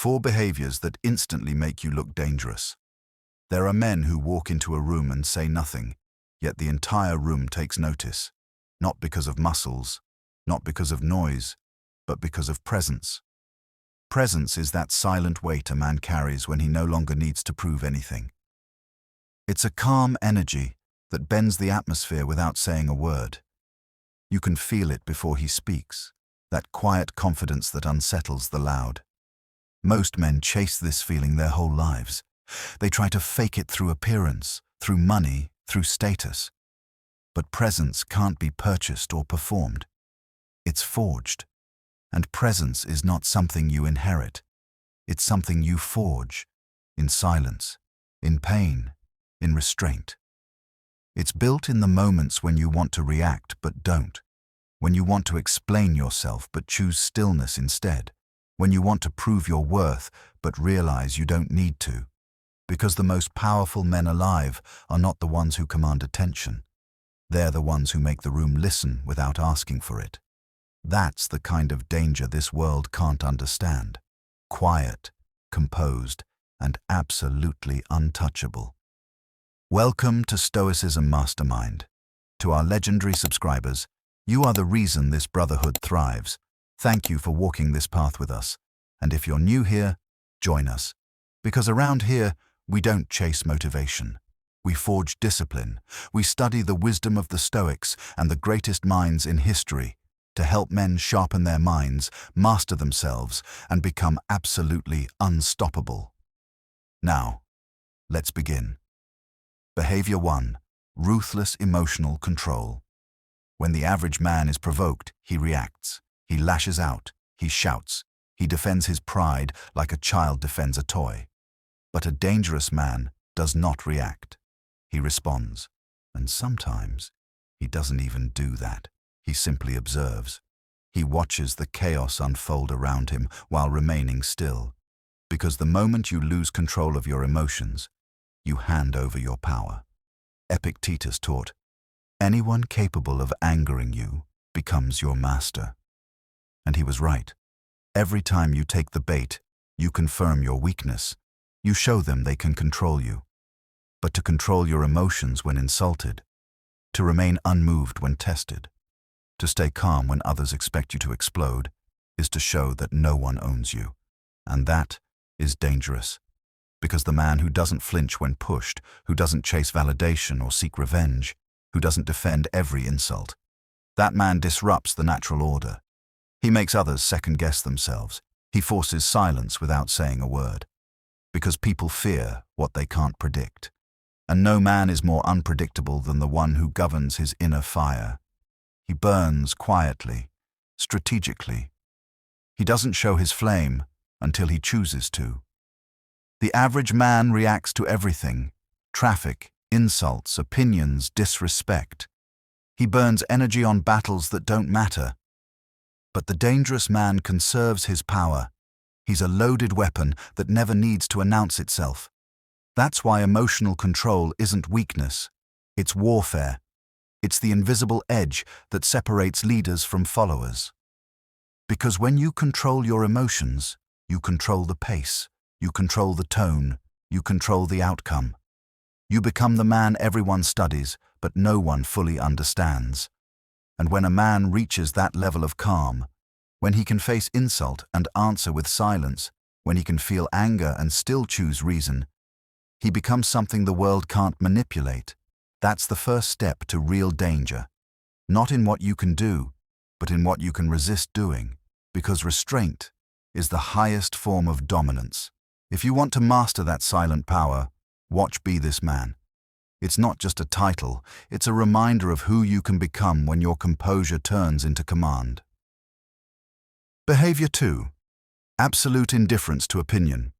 4 behaviors that instantly make you look dangerous. There are men who walk into a room and say nothing, yet the entire room takes notice, not because of muscles, not because of noise, but because of presence. Presence is that silent weight a man carries when he no longer needs to prove anything. It's a calm energy that bends the atmosphere without saying a word. You can feel it before he speaks, that quiet confidence that unsettles the loud. Most men chase this feeling their whole lives. They try to fake it through appearance, through money, through status. But presence can't be purchased or performed. It's forged. And presence is not something you inherit. It's something you forge, in silence, in pain, in restraint. It's built in the moments when you want to react but don't, when you want to explain yourself but choose stillness instead, when you want to prove your worth but realize you don't need to. Because the most powerful men alive are not the ones who command attention. They're the ones who make the room listen without asking for it. That's the kind of danger this world can't understand. Quiet, composed, and absolutely untouchable. Welcome to Stoicism Mastermind. To our legendary subscribers, you are the reason this brotherhood thrives. Thank you for walking this path with us. And if you're new here, join us. Because around here, we don't chase motivation. We forge discipline. We study the wisdom of the Stoics and the greatest minds in history to help men sharpen their minds, master themselves, and become absolutely unstoppable. Now, let's begin. Behavior 1. Ruthless emotional control. When the average man is provoked, he reacts. He lashes out. He shouts. He defends his pride like a child defends a toy. But a dangerous man does not react. He responds. And sometimes he doesn't even do that. He simply observes. He watches the chaos unfold around him while remaining still. Because the moment you lose control of your emotions, you hand over your power. Epictetus taught, anyone capable of angering you becomes your master. And he was right. Every time you take the bait, you confirm your weakness. You show them they can control you. But to control your emotions when insulted, to remain unmoved when tested, to stay calm when others expect you to explode, is to show that no one owns you. And that is dangerous. Because the man who doesn't flinch when pushed, who doesn't chase validation or seek revenge, who doesn't defend every insult, that man disrupts the natural order. He makes others second-guess themselves. He forces silence without saying a word. Because people fear what they can't predict. And no man is more unpredictable than the one who governs his inner fire. He burns quietly, strategically. He doesn't show his flame until he chooses to. The average man reacts to everything: traffic, insults, opinions, disrespect. He burns energy on battles that don't matter. But the dangerous man conserves his power. He's a loaded weapon that never needs to announce itself. That's why emotional control isn't weakness. It's warfare. It's the invisible edge that separates leaders from followers. Because when you control your emotions, you control the pace, you control the tone, you control the outcome. You become the man everyone studies, but no one fully understands. And when a man reaches that level of calm, when he can face insult and answer with silence, when he can feel anger and still choose reason, he becomes something the world can't manipulate. That's the first step to real danger. Not in what you can do, but in what you can resist doing. Because restraint is the highest form of dominance. If you want to master that silent power, watch Be This Man. It's not just a title, it's a reminder of who you can become when your composure turns into command. Behavior 2. Absolute indifference to opinion.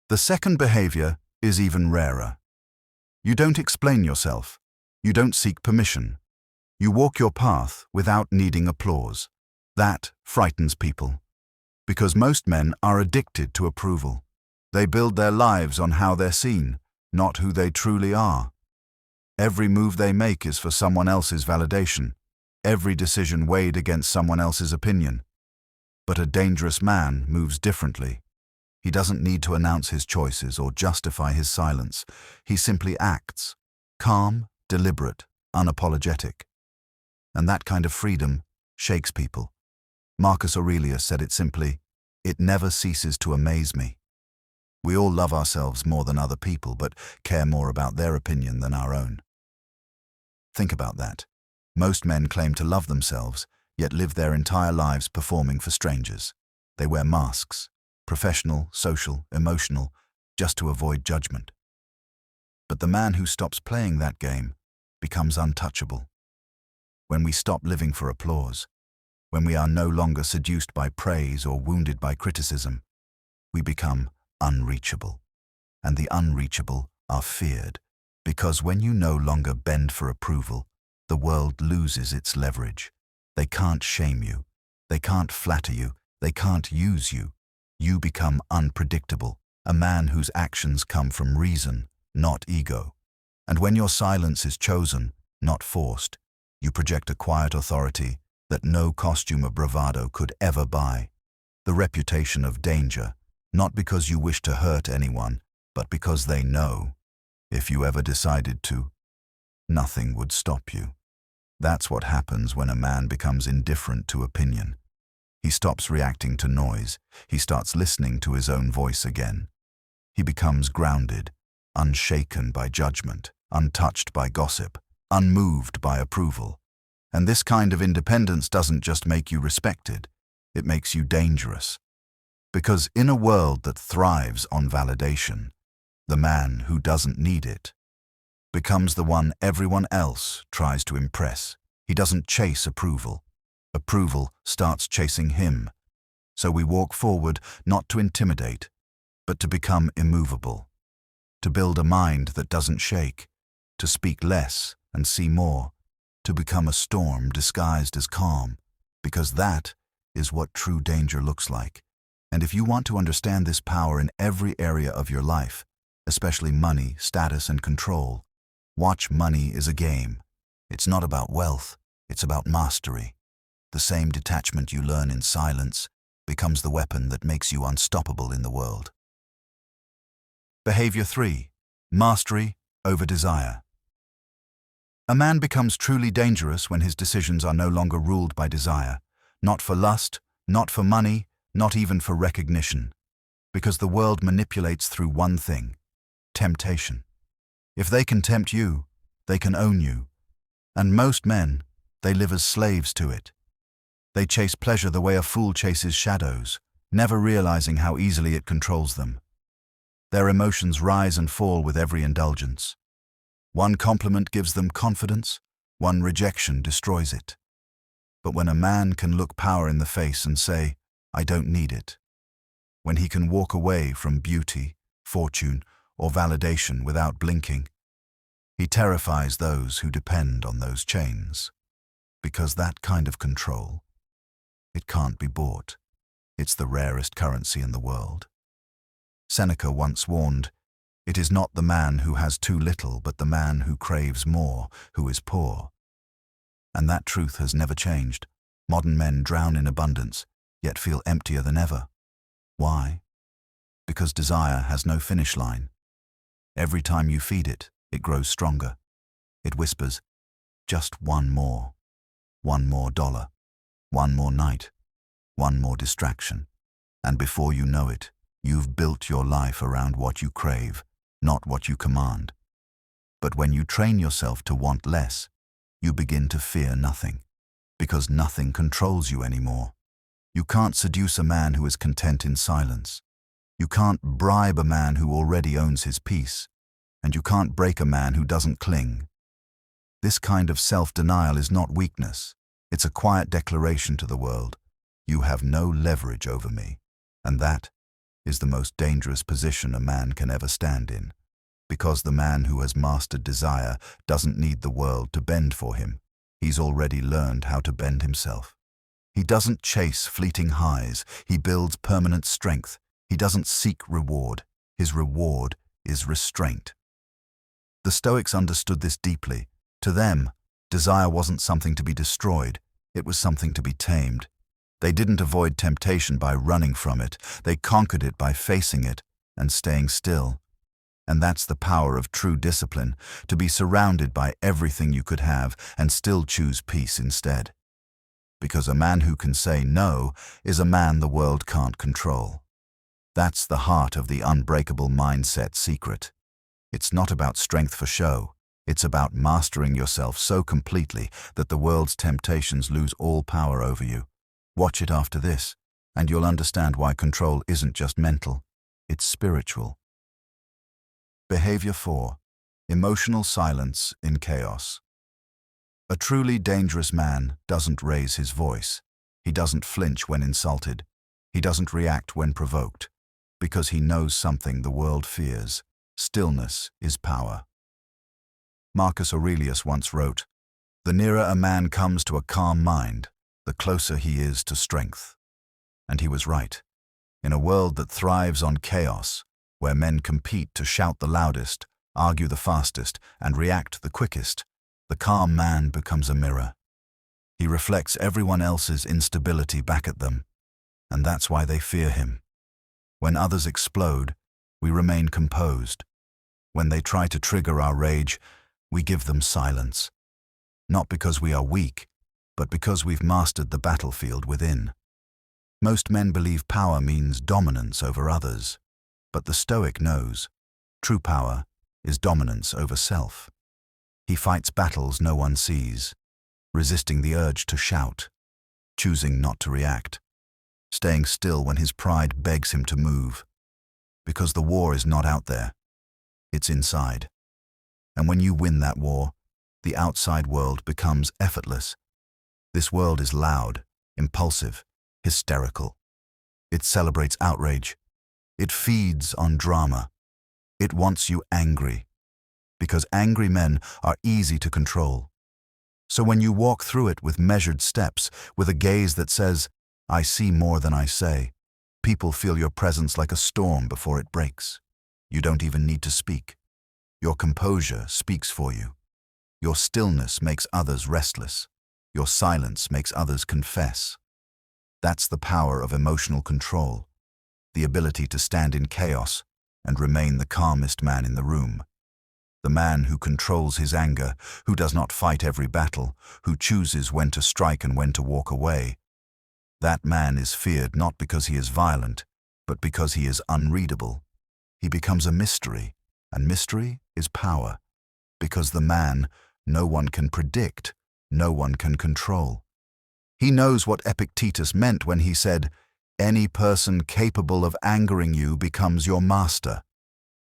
The second behavior is even rarer. You don't explain yourself. You don't seek permission. You walk your path without needing applause. That frightens people. Because most men are addicted to approval. They build their lives on how they're seen, not who they truly are. Every move they make is for someone else's validation. Every decision weighed against someone else's opinion. But a dangerous man moves differently. He doesn't need to announce his choices or justify his silence. He simply acts, calm, deliberate, unapologetic. And that kind of freedom shakes people. Marcus Aurelius said it simply, "It never ceases to amaze me." We all love ourselves more than other people, but care more about their opinion than our own. Think about that. Most men claim to love themselves, yet live their entire lives performing for strangers. They wear masks, professional, social, emotional, just to avoid judgment. But the man who stops playing that game becomes untouchable. When we stop living for applause, when we are no longer seduced by praise or wounded by criticism, we become unreachable. And the unreachable are feared, because when you no longer bend for approval, the world loses its leverage. They can't shame you, they can't flatter you, they can't use you. You become unpredictable, a man whose actions come from reason, not ego. And when your silence is chosen, not forced, you project a quiet authority that no costume of bravado could ever buy. The reputation of danger, not because you wish to hurt anyone, but because they know, if you ever decided to, nothing would stop you. That's what happens when a man becomes indifferent to opinion. He stops reacting to noise. He starts listening to his own voice again. He becomes grounded, unshaken by judgment, untouched by gossip, unmoved by approval. And this kind of independence doesn't just make you respected, it makes you dangerous. Because in a world that thrives on validation, the man who doesn't need it becomes the one everyone else tries to impress. He doesn't chase approval. Approval starts chasing him. So we walk forward not to intimidate, but to become immovable, to build a mind that doesn't shake, to speak less and see more, to become a storm disguised as calm, because that is what true danger looks like. And if you want to understand this power in every area of your life, especially money, status, and control, watch Money is a Game. It's not about wealth, it's about mastery. The same detachment you learn in silence becomes the weapon that makes you unstoppable in the world. Behavior 3. Mastery over desire. A man becomes truly dangerous when his decisions are no longer ruled by desire, not for lust, not for money, not even for recognition, because the world manipulates through one thing: temptation. If they can tempt you, they can own you. And most men, they live as slaves to it. They chase pleasure the way a fool chases shadows, never realizing how easily it controls them. Their emotions rise and fall with every indulgence. One compliment gives them confidence, one rejection destroys it. But when a man can look power in the face and say, "I don't need it," when he can walk away from beauty, fortune, or validation without blinking, he terrifies those who depend on those chains. Because that kind of control, it can't be bought. It's the rarest currency in the world. Seneca once warned, "It is not the man who has too little, but the man who craves more, who is poor." And that truth has never changed. Modern men drown in abundance, yet feel emptier than ever. Why? Because desire has no finish line. Every time you feed it, it grows stronger. It whispers, "Just one more dollar, one more night, one more distraction." And before you know it, you've built your life around what you crave, not what you command. But when you train yourself to want less, you begin to fear nothing, because nothing controls you anymore. You can't seduce a man who is content in silence. You can't bribe a man who already owns his peace, and you can't break a man who doesn't cling. This kind of self-denial is not weakness. It's a quiet declaration to the world: you have no leverage over me. And that is the most dangerous position a man can ever stand in, because the man who has mastered desire doesn't need the world to bend for him. He's already learned how to bend himself. He doesn't chase fleeting highs, he builds permanent strength. He doesn't seek reward. His reward is restraint. The Stoics understood this deeply. To them, desire wasn't something to be destroyed, it was something to be tamed. They didn't avoid temptation by running from it. They conquered it by facing it and staying still. And that's the power of true discipline, to be surrounded by everything you could have and still choose peace instead. Because a man who can say no is a man the world can't control. That's the heart of the unbreakable mindset secret. It's not about strength for show. It's about mastering yourself so completely that the world's temptations lose all power over you. Watch it after this, and you'll understand why control isn't just mental, it's spiritual. Behavior 4. Emotional silence in chaos. A truly dangerous man doesn't raise his voice. He doesn't flinch when insulted. He doesn't react when provoked, because he knows something the world fears. Stillness is power. Marcus Aurelius once wrote, "The nearer a man comes to a calm mind, the closer he is to strength." And he was right. In a world that thrives on chaos, where men compete to shout the loudest, argue the fastest, and react the quickest, the calm man becomes a mirror. He reflects everyone else's instability back at them, and that's why they fear him. When others explode, we remain composed. When they try to trigger our rage, we give them silence. Not because we are weak, but because we've mastered the battlefield within. Most men believe power means dominance over others, but the Stoic knows true power is dominance over self. He fights battles no one sees, resisting the urge to shout, choosing not to react, staying still when his pride begs him to move. Because the war is not out there, it's inside. And when you win that war, the outside world becomes effortless. This world is loud, impulsive, hysterical. It celebrates outrage. It feeds on drama. It wants you angry, because angry men are easy to control. So when you walk through it with measured steps, with a gaze that says, "I see more than I say," people feel your presence like a storm before it breaks. You don't even need to speak. Your composure speaks for you. Your stillness makes others restless. Your silence makes others confess. That's the power of emotional control, the ability to stand in chaos and remain the calmest man in the room. The man who controls his anger, who does not fight every battle, who chooses when to strike and when to walk away. That man is feared not because he is violent, but because he is unreadable. He becomes a mystery, and mystery is power. Because the man, no one can predict, no one can control. He knows what Epictetus meant when he said, "Any person capable of angering you becomes your master."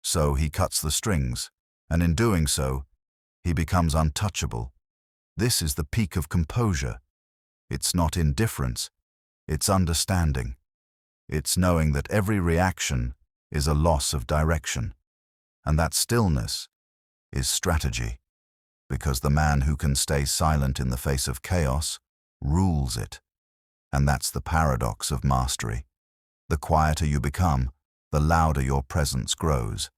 So he cuts the strings, and in doing so, he becomes untouchable. This is the peak of composure. It's not indifference, it's understanding. It's knowing that every reaction is a loss of direction, and that stillness is strategy, because the man who can stay silent in the face of chaos rules it. And that's the paradox of mastery. The quieter you become, the louder your presence grows.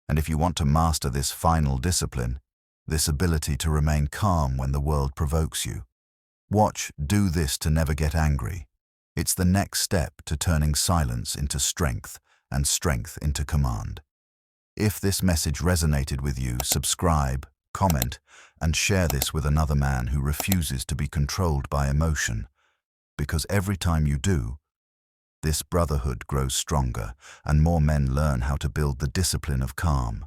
And if you want to master this final discipline, this ability to remain calm when the world provokes you, watch Do This to Never Get Angry. It's the next step to turning silence into strength and strength into command. If this message resonated with you, subscribe, comment, and share this with another man who refuses to be controlled by emotion. Because every time you do, this brotherhood grows stronger and more men learn how to build the discipline of calm.